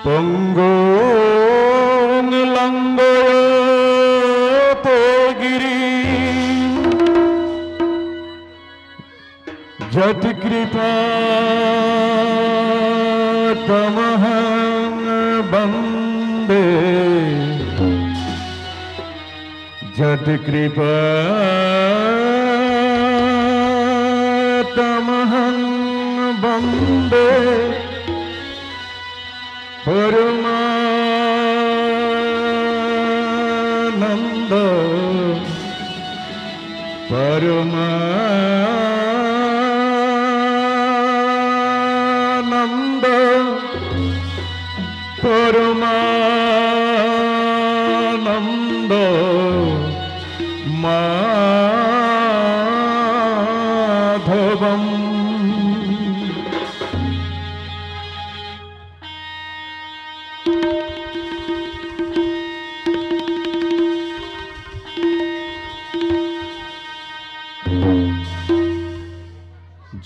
পঙ্গুং লঙ্ঘয়তে গিরি যৎকৃপা তমহং বন্দে যৎকৃপা তমহং বন্দে পরমানন্দ পরমানন্দ পরমানন্দ মাধবম।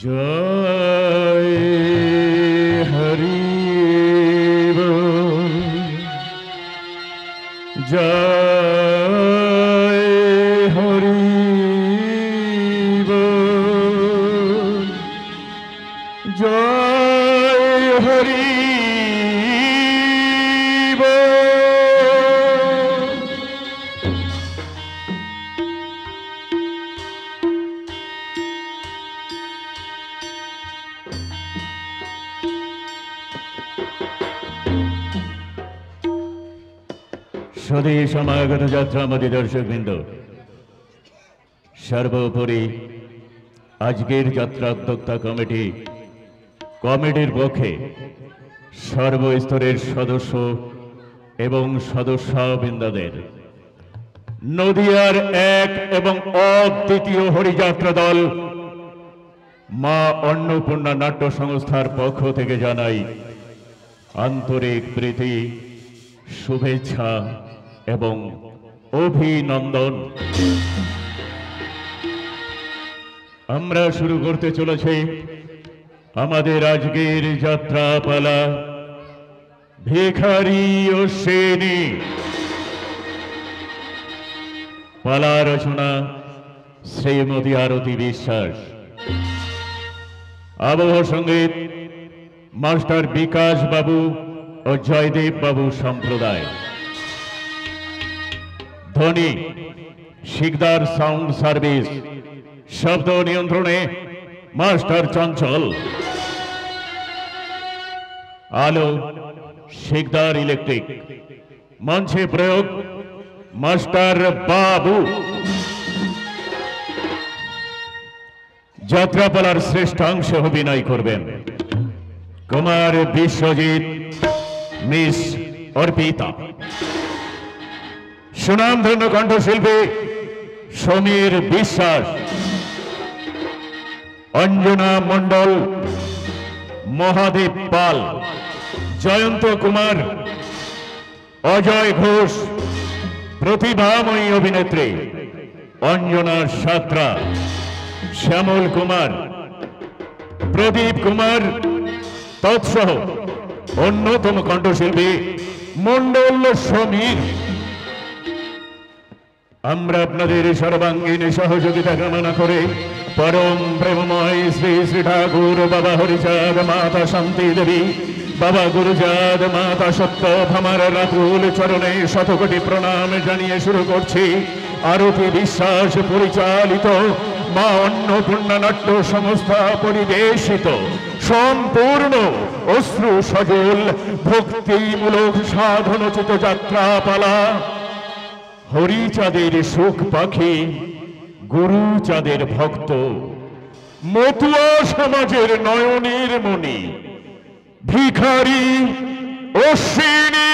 জয় হরি বল, জয় হরি বল, জয় হরি স্বদেশ সমাগত যাত্রামতী দর্শকবৃন্দ, সর্বোপরি আজকের যাত্রা উদ্যোক্তা কমিটির পক্ষে সর্বস্তরের সদস্য এবং সদস্যবৃন্দদের নদিয়ার এক এবং অদ্বিতীয় হরিযাত্রা দল মা অন্নপূর্ণা নাট্য সংস্থার পক্ষ থেকে জানাই আন্তরিক প্রীতি, শুভেচ্ছা এবং অভিনন্দন। আমরা শুরু করতে চলেছি আমাদের আজকের যাত্রাপালা ভিখারি অশ্বিনী। পালা রচনা শ্রীমতী আরতি বিশ্বাস, আবহ সঙ্গীত মাস্টার বিকাশ বাবু ও জয়দেব বাবু সম্প্রদায়, ধ্বনি শিকদার সাউন্ড সার্ভিস, শব্দ নিয়ন্ত্রণে মাস্টার চঞ্চল, আলো শিকদার ইলেকট্রিক, মঞ্চে প্রয়োগ মাস্টার বাবু। যাত্রাপালার শ্রেষ্ঠাংশে অভিনয় করবেন কুমার বিশ্বজিৎ, মিস অর্পিতা, সুনামধন্য কণ্ঠশিল্পী সমীর বিশ্বাস, অঞ্জনা মণ্ডল, মহাদেব পাল, জয়ন্ত কুমার, অজয় ঘোষ, প্রতিভাময়ী অভিনেত্রী অঞ্জনা সাত্রা, শ্যামল কুমার, প্রদীপ কুমার তৎসহ অন্যতম কণ্ঠশিল্পী মণ্ডল সমীর। আমরা আপনাদের সর্বাঙ্গীন সহযোগিতা কামনা করে পরম প্রেমময় শ্রী শ্রী ঠাকুর বাবা হরিচাঁদ, মাতা শান্তি দেবী, বাবা গুরুচাঁদ, মাতা সত্যভামার রাতুল চরণে শতকোটি প্রণাম জানিয়ে শুরু করছি আরতি বিশ্বাস পরিচালিত মা অন্নপূর্ণা নাট্য সংস্থা পরিবেশিত সম্পূর্ণ অশ্রু সজল ভক্তিমূলক সাধনোচিত যাত্রাপালা হরিচাঁদের সুখ পাখি, গুরুচাঁদের ভক্ত, মতুয়া সমাজের নয়নের মণি ভিখারি অশ্বিনী।